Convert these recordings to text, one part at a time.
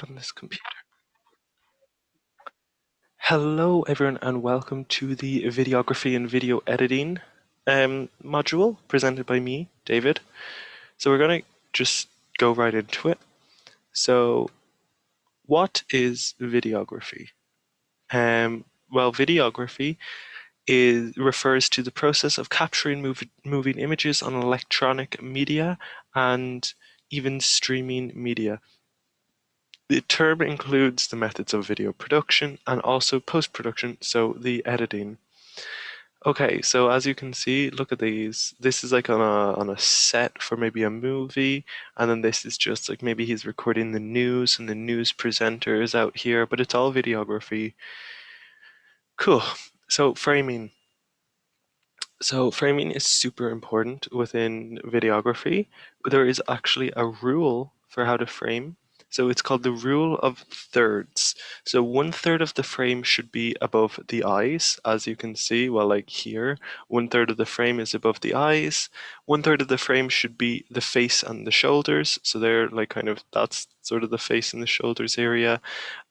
on this computer. Hello, everyone, and welcome to the videography and video editing module presented by me, David. So we're going to just go right into it. So, what is videography? Well, videography refers to the process of capturing moving images on electronic media and even streaming media. The term includes the methods of video production and also post-production, so the editing. Okay, so as you can see, look at these. This is like on a set for maybe a movie, and then this is just like maybe he's recording the news and the news presenter is out here, but it's all videography. Cool. So framing. So framing is super important within videography. There is actually a rule for how to frame. So it's called the rule of thirds. So 1/3 of the frame should be above the eyes, as you can see, well, like here, 1/3 of the frame is above the eyes. 1/3 of the frame should be the face and the shoulders. So they're like kind of, that's sort of the face and the shoulders area.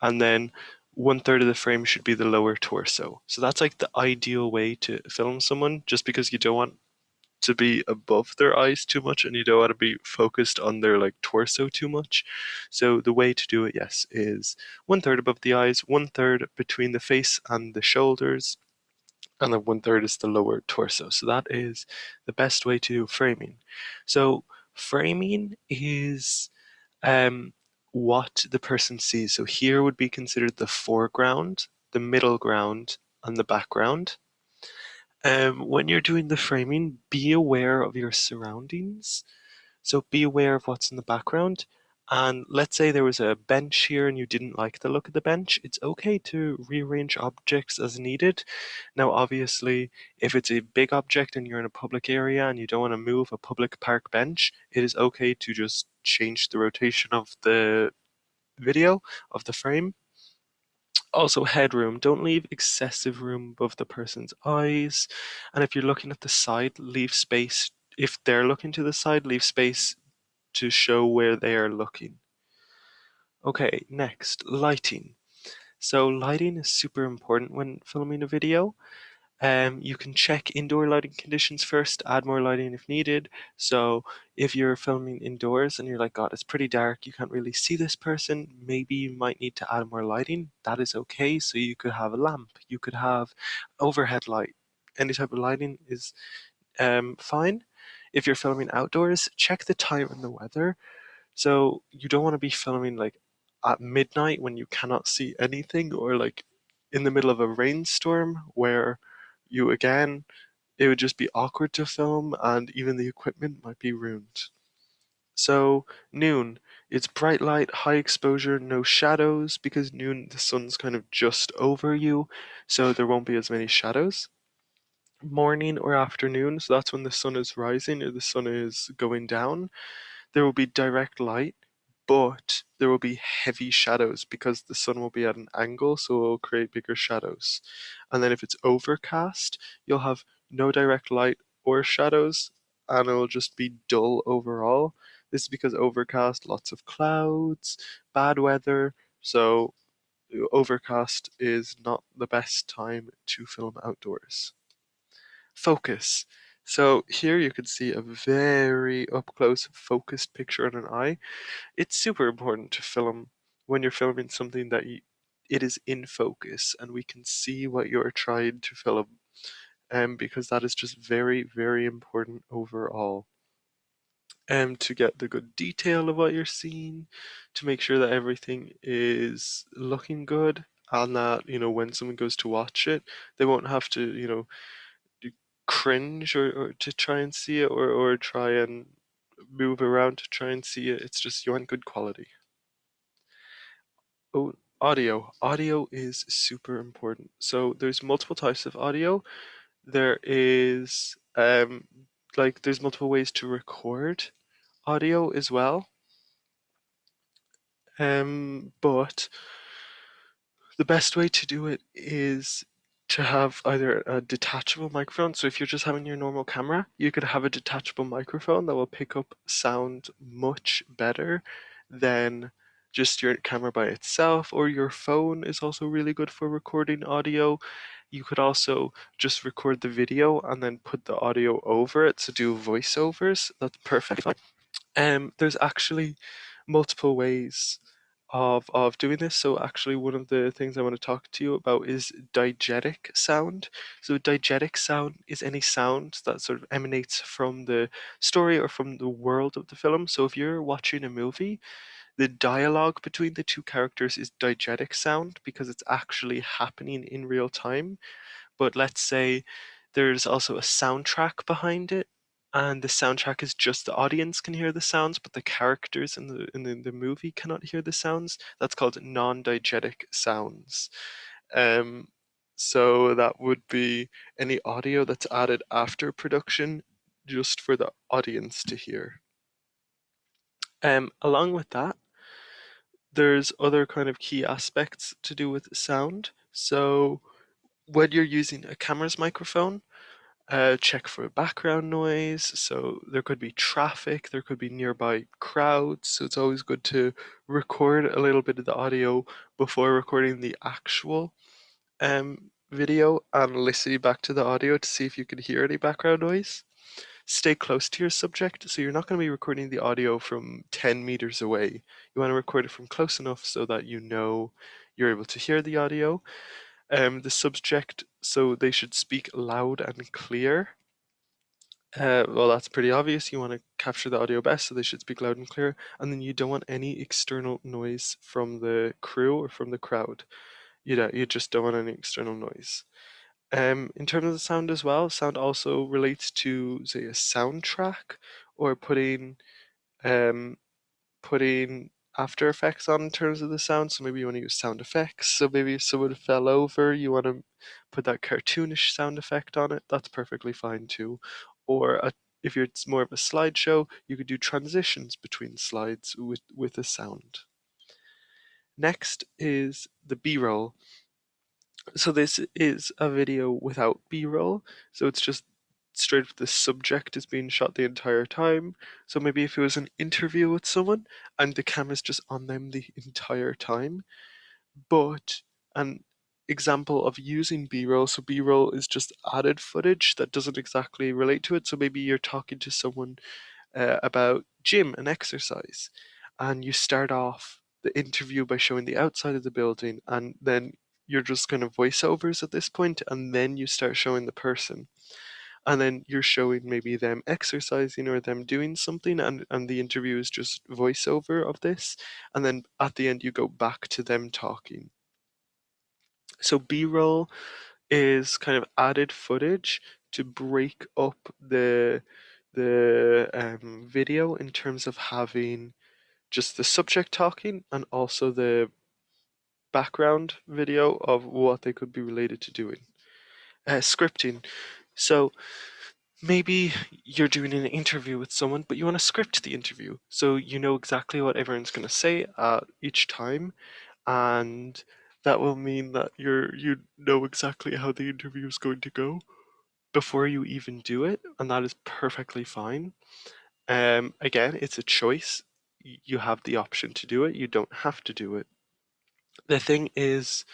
And then 1/3 of the frame should be the lower torso. So that's like the ideal way to film someone, just because you don't want to be above their eyes too much and you don't want to be focused on their like torso too much. So the way to do it, yes, is 1/3 above the eyes, 1/3 between the face and the shoulders, and then 1/3 is the lower torso. So that is the best way to do framing. So framing is what the person sees. So here would be considered the foreground, the middle ground, and the background. When you're doing the framing, be aware of your surroundings. So be aware of what's in the background. And let's say there was a bench here and you didn't like the look of the bench, it's okay to rearrange objects as needed. Now, obviously, if it's a big object and you're in a public area and you don't want to move a public park bench, it is okay to just change the rotation of the video, of the frame. Also, headroom. Don't leave excessive room above the person's eyes. And if you're looking at the side, leave space. If they're looking to the side, leave space to show where they are looking. Okay, next, lighting. So lighting is super important when filming a video. You can check indoor lighting conditions first, add more lighting if needed. So if you're filming indoors and you're like, God, it's pretty dark, you can't really see this person, maybe you might need to add more lighting. That is okay. So you could have a lamp, you could have overhead light. Any type of lighting is fine. If you're filming outdoors, check the time and the weather. So you don't want to be filming like at midnight when you cannot see anything, or like in the middle of a rainstorm where you again, it would just be awkward to film and even the equipment might be ruined. So noon, it's bright light, high exposure, no shadows, because noon the sun's kind of just over you, so there won't be as many shadows. Morning or afternoon, so that's when the sun is rising or the sun is going down, there will be direct light, but there will be heavy shadows because the sun will be at an angle, so it will create bigger shadows. And then if it's overcast, you'll have no direct light or shadows, and it will just be dull overall. This is because overcast, lots of clouds, bad weather, so overcast is not the best time to film outdoors. Focus. So here you can see a very up close focused picture on an eye. It's super important to film when you're filming something that it is in focus and we can see what you're trying to film, because that is just very, very important overall. To get the good detail of what you're seeing, to make sure that everything is looking good, and that, when someone goes to watch it, they won't have to, cringe or to try and see it, or try and move around to try and see it. It's just you want good quality. Oh, audio. Audio is super important. So there's multiple types of audio. There is like there's multiple ways to record audio as well. But the best way to do it is to have either a detachable microphone. So if you're just having your normal camera, you could have a detachable microphone that will pick up sound much better than just your camera by itself, or your phone is also really good for recording audio. You could also just record the video and then put the audio over it, so do voiceovers. That's perfect. There's actually multiple ways of doing this. So actually one of the things I want to talk to you about is diegetic sound. So diegetic sound is any sound that sort of emanates from the story or from the world of the film. So if you're watching a movie, the dialogue between the two characters is diegetic sound because it's actually happening in real time. But let's say there's also a soundtrack behind it, and the soundtrack is just the audience can hear the sounds, but the characters in the movie cannot hear the sounds. That's called non-diegetic sounds. Um, so that would be any audio that's added after production just for the audience to hear. Along with that, there's other kind of key aspects to do with sound. So when you're using a camera's microphone, check for background noise. So there could be traffic, there could be nearby crowds. So it's always good to record a little bit of the audio before recording the actual video and listening back to the audio to see if you can hear any background noise. Stay close to your subject. So you're not going to be recording the audio from 10 meters away. You want to record it from close enough so that you know you're able to hear the audio. The subject, so they should speak loud and clear. Well, that's pretty obvious. You want to capture the audio best, so they should speak loud and clear. And then you don't want any external noise from the crew or from the crowd. You just don't want any external noise. In terms of the sound as well, sound also relates to, say, a soundtrack or um, putting After Effects on in terms of the sound. So maybe you want to use sound effects. So maybe if someone fell over, you want to put that cartoonish sound effect on it. That's perfectly fine too. Or if it's more of a slideshow, you could do transitions between slides with a sound. Next is the B-roll. So this is a video without B-roll. So it's just straight up the subject is being shot the entire time. So maybe if it was an interview with someone and the camera's just on them the entire time. But an example of using B-roll, so B-roll is just added footage that doesn't exactly relate to it. So maybe you're talking to someone about gym and exercise, and you start off the interview by showing the outside of the building, and then you're just kind of voiceovers at this point, and then you start showing the person. And then you're showing maybe them exercising or them doing something, and the interview is just voiceover of this. And then at the end, you go back to them talking. So B-roll is kind of added footage to break up the video in terms of having just the subject talking and also the background video of what they could be related to doing. Scripting. So maybe you're doing an interview with someone, but you want to script the interview. So you know exactly what everyone's going to say each time. And that will mean that you know exactly how the interview is going to go before you even do it, and that is perfectly fine. Again, it's a choice. You have the option to do it. You don't have to do it. The thing is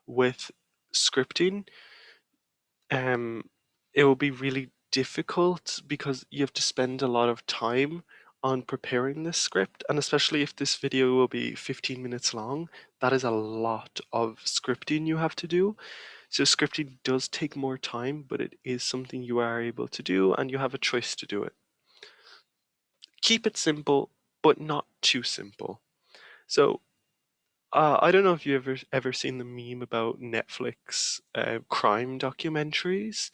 with scripting, um, it will be really difficult because you have to spend a lot of time on preparing this script, and especially if this video will be 15 minutes long, that is a lot of scripting you have to do. So scripting does take more time, but it is something you are able to do, and you have a choice to do it. Keep it simple, but not too simple. So I don't know if you ever seen the meme about Netflix crime documentaries,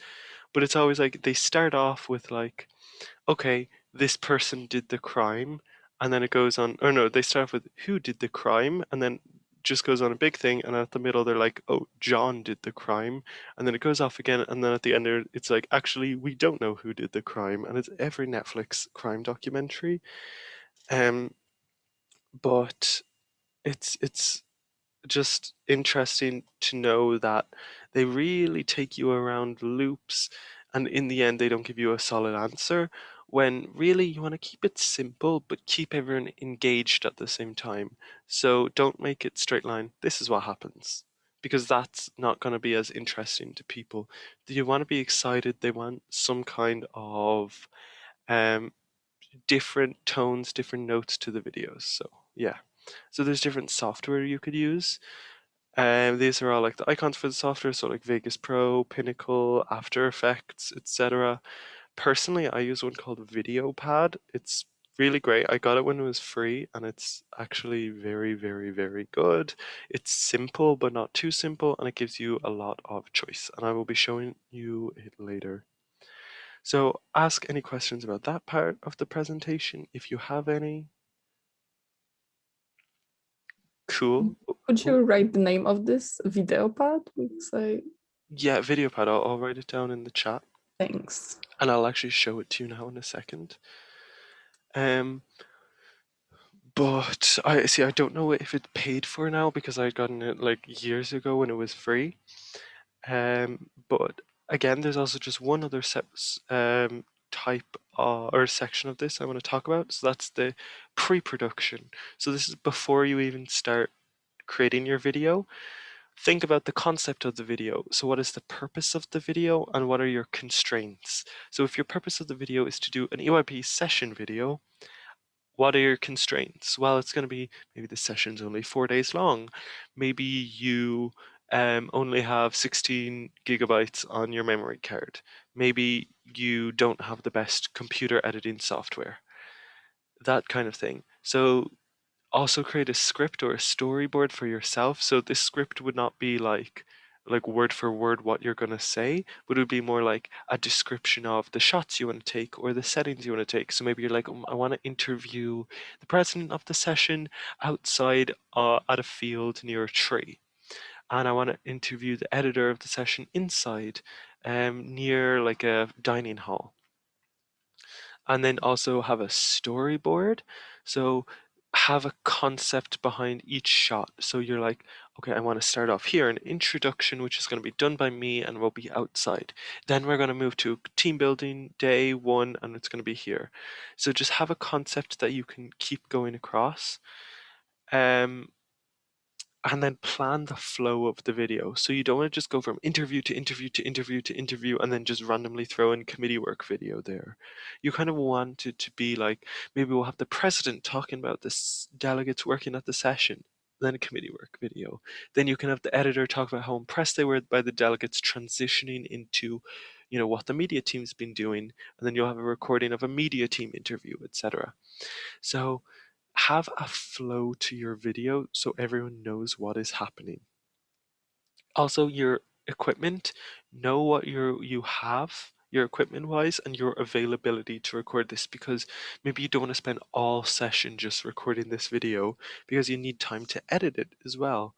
but it's always like they start off with like, okay, this person did the crime, and then it goes on, or no, they start off with who did the crime, and then just goes on a big thing, and at the middle they're like, oh, John did the crime, and then it goes off again, and then at the end it's like, actually, we don't know who did the crime, and it's every Netflix crime documentary. Um, but it's just interesting to know that they really take you around loops, and in the end they don't give you a solid answer, when really you want to keep it simple but keep everyone engaged at the same time. So don't make it straight line. This is what happens. Because that's not going to be as interesting to people. You want to be excited. They want some kind of um, different tones, different notes to the videos. So yeah. So there's different software you could use. These are all like the icons for the software, so like Vegas Pro, Pinnacle, After Effects, etc. Personally, I use one called VideoPad. It's really great. I got it when it was free, and it's actually very, very, very good. It's simple, but not too simple, and it gives you a lot of choice. And I will be showing you it later. So ask any questions about that part of the presentation if you have any. Cool. Could Oh, you write the name of this video pad? Because yeah, VideoPad. I'll write it down in the chat, thanks. and I'll actually show it to you now in a second. Um, but I see. I don't know if it's paid for now because I gotten it like years ago when it was free. But again, there's also just one other type or section of this I want to talk about. So that's the pre-production. So this is before you even start creating your video. Think about the concept of the video. So what is the purpose of the video and what are your constraints? So if your purpose of the video is to do an EYP session video, what are your constraints? Well, it's going to be maybe the session's only 4 days long. Maybe you only have 16 gigabytes on your memory card. Maybe you don't have the best computer editing software. That kind of thing. So also create a script or a storyboard for yourself. So this script would not be like word for word what you're going to say, but it would be more like a description of the shots you want to take or the settings you want to take. So maybe you're like, I want to interview the president of the session outside at a field near a tree. And I want to interview the editor of the session inside near like a dining hall, and then also have a storyboard. So have a concept behind each shot. So you're like, okay, I want to start off here, an introduction, which is going to be done by me and will be outside. Then we're going to move to team building day one, and it's going to be here. So just have a concept that you can keep going across. Um, and then plan the flow of the video. So you don't want to just go from interview to interview to interview to interview and then just randomly throw in committee work video there. You kind of want it to be like, maybe we'll have the president talking about the delegates working at the session, then a committee work video. Then you can have the editor talk about how impressed they were by the delegates transitioning into, what the media team's been doing, and then you'll have a recording of a media team interview, etc. So have a flow to your video so everyone knows what is happening. Also, your equipment, know what you have your equipment wise and your availability to record this, because maybe you don't want to spend all session just recording this video because you need time to edit it as well.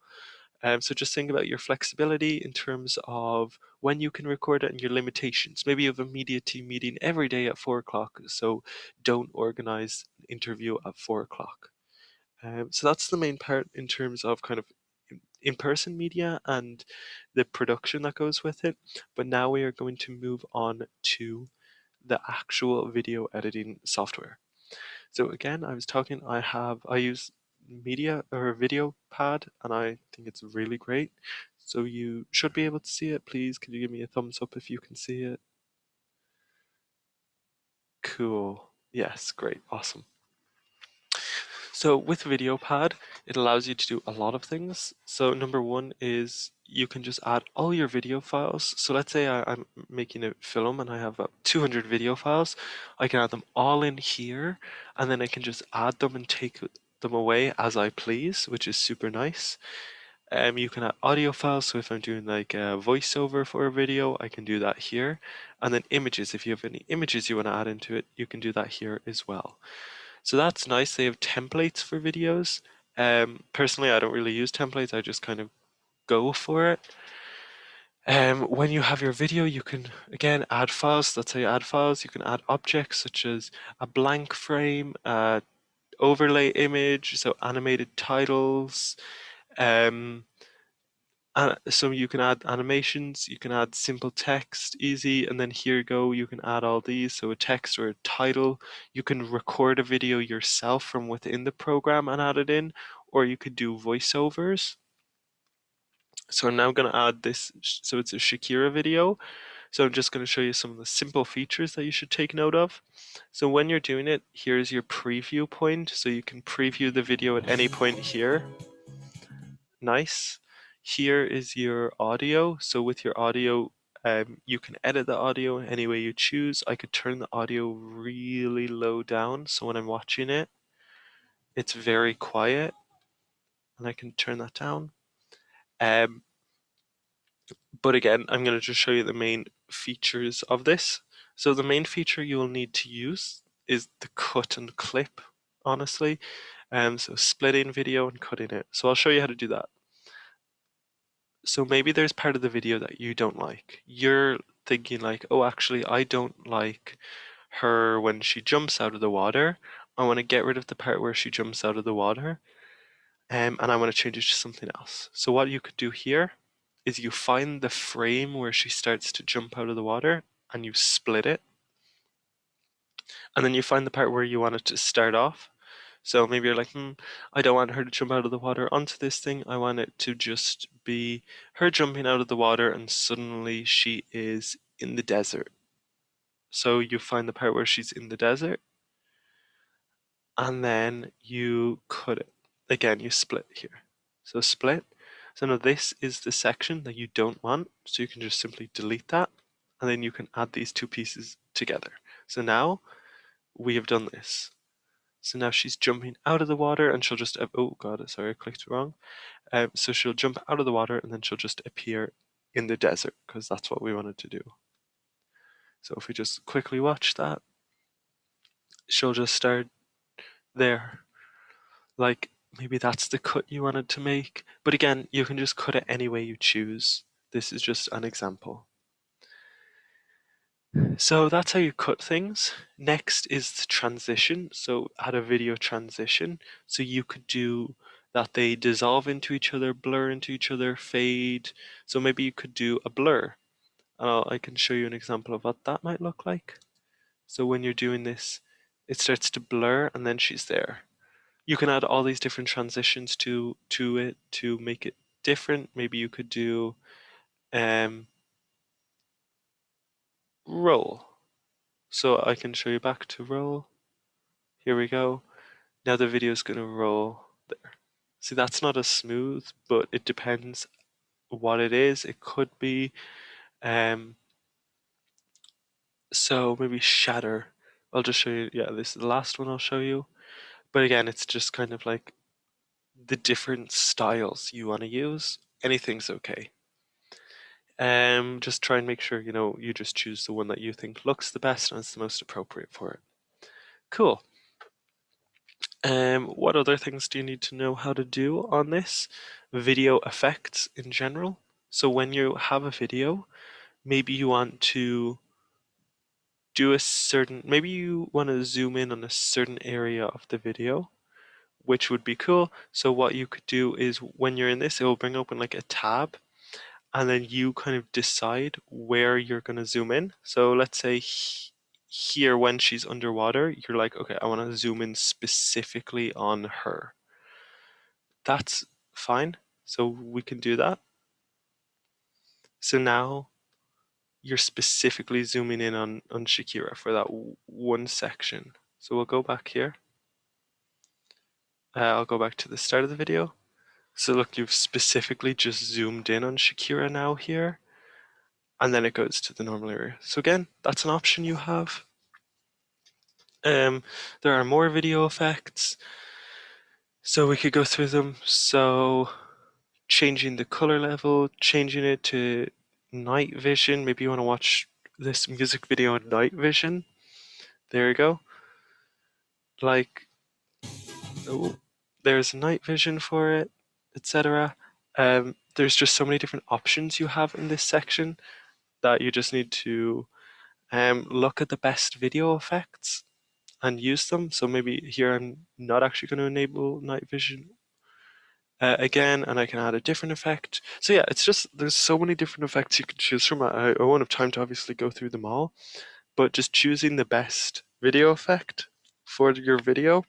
So just think about your flexibility in terms of when you can record it and your limitations. Maybe you have a media team meeting every day at 4 o'clock, so don't organize an interview at 4 o'clock. So that's the main part in terms of kind of in-person media and the production that goes with it. But now we are going to move on to the actual video editing software. So again, I was talking, I use media or video pad, and I think it's really great. So you should be able to see it. Please, could you give me a thumbs up if you can see it? Cool. Yes, great, awesome. So with VideoPad, it allows you to do a lot of things. So number one is you can just add all your video files. So let's say I'm making a film and I have 200 video files. I can add them all in here, and then I can just add them and take them away as I please, which is super nice. You can add audio files. So if I'm doing like a voiceover for a video, I can do that here. And then images, if you have any images you want to add into it, you can do that here as well. So that's nice. They have templates for videos. Personally, I don't really use templates. I just kind of go for it. When you have your video, you can, again, add files. That's how you add files. You can add objects such as a blank frame, overlay image, so animated titles, um, So you can add animations, you can add simple text, easy, and then here you go, you can add all these. So a text or a title. You can record a video yourself from within the program and add it in, or you could do voiceovers. So I'm now going to add this. So it's a Shakira video. So I'm just going to show you some of the simple features that you should take note of. So when you're doing it, here's your preview point. So you can preview the video at any point here. Nice. Here is your audio. So with your audio, you can edit the audio any way you choose. I could turn the audio really low down. So when I'm watching it, it's very quiet and I can turn that down. Um, but again, I'm going to just show you the main features of this. So the main feature you will need to use is the cut and clip, honestly. So splitting video and cutting it. So I'll show you how to do that. So maybe there's part of the video that you don't like. You're thinking like, oh, actually, I don't like her when she jumps out of the water. I want to get rid of the part where she jumps out of the water, and I want to change it to something else. So what you could do here is you find the frame where she starts to jump out of the water and you split it. And then you find the part where you want it to start off. So maybe you're like, I don't want her to jump out of the water onto this thing. I want it to just be her jumping out of the water and suddenly she is in the desert. So you find the part where she's in the desert and then you cut it. Again, you split here. So split. So now this is the section that you don't want. So you can just simply delete that and then you can add these two pieces together. So now we have done this. So now she's jumping out of the water and she'll just, oh God, sorry, I clicked wrong. So she'll jump out of the water and then she'll just appear in the desert because that's what we wanted to do. So if we just quickly watch that, she'll just start there. Like maybe that's the cut you wanted to make. But again, you can just cut it any way you choose. This is just an example. So that's how you cut things. Next is the transition. So add a video transition. So you could do that they dissolve into each other, blur into each other, fade. So maybe you could do a blur. I can show you an example of what that might look like. So when you're doing this, it starts to blur and then she's there. You can add all these different transitions to it to make it different. Maybe you could do roll. So I can show you back to roll. Here we go. Now the video is going to roll there. See, that's not as smooth, but it depends what it is. It could be, so maybe shatter. I'll just show you, yeah, this is the last one I'll show you. But again, it's just kind of like the different styles you want to use. Anything's okay. Just try and make sure, you just choose the one that you think looks the best and is the most appropriate for it. Cool. What other things do you need to know how to do on this? Video effects in general. So when you have a video, maybe you want to do maybe you want to zoom in on a certain area of the video, which would be cool. So what you could do is when you're in this, it will bring open like a tab and then you kind of decide where you're going to zoom in. So let's say here when she's underwater, you're like, okay, I want to zoom in specifically on her. That's fine. So we can do that. So now you're specifically zooming in on Shakira for that one section. So we'll go back here. I'll go back to the start of the video. So look, you've specifically just zoomed in on Shakira now here, and then it goes to the normal area. So again, that's an option you have. There are more video effects, so we could go through them. So changing the color level, changing it to night vision. Maybe you want to watch this music video in night vision. There you go. Like, oh, there's night vision for it, etc. There's just so many different options you have in this section that you just need to look at the best video effects and use them. So maybe here I'm not actually going to enable night vision. again, and I can add a different effect. So yeah, it's just there's so many different effects you can choose from. I won't have time to obviously go through them all, but just choosing the best video effect for your video,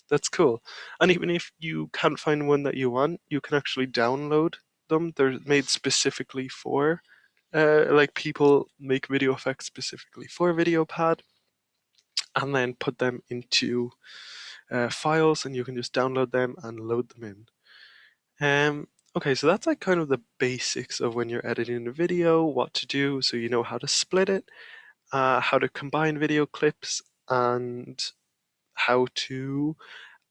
that's cool. And even if you can't find one that you want, you can actually download them. They're made specifically for like people make video effects specifically for VideoPad and then put them into files, and you can just download them and load them in. Okay, so that's like kind of the basics of when you're editing a video, what to do, so you know how to split it, how to combine video clips, and how to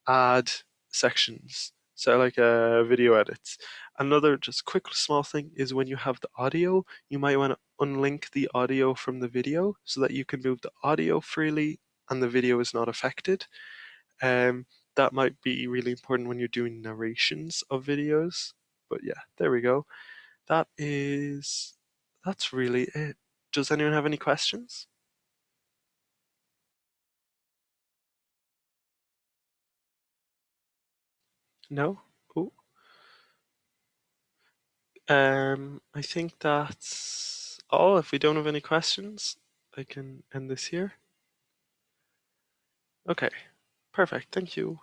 add sections. So like video edits. Another just quick small thing is when you have the audio, you might want to unlink the audio from the video so that you can move the audio freely and the video is not affected. Um, that might be really important when you're doing narrations of videos. But yeah, there we go. That's really it. Does anyone have any questions? No? Oh, I think that's all. If we don't have any questions, I can end this here. Okay, perfect. Thank you.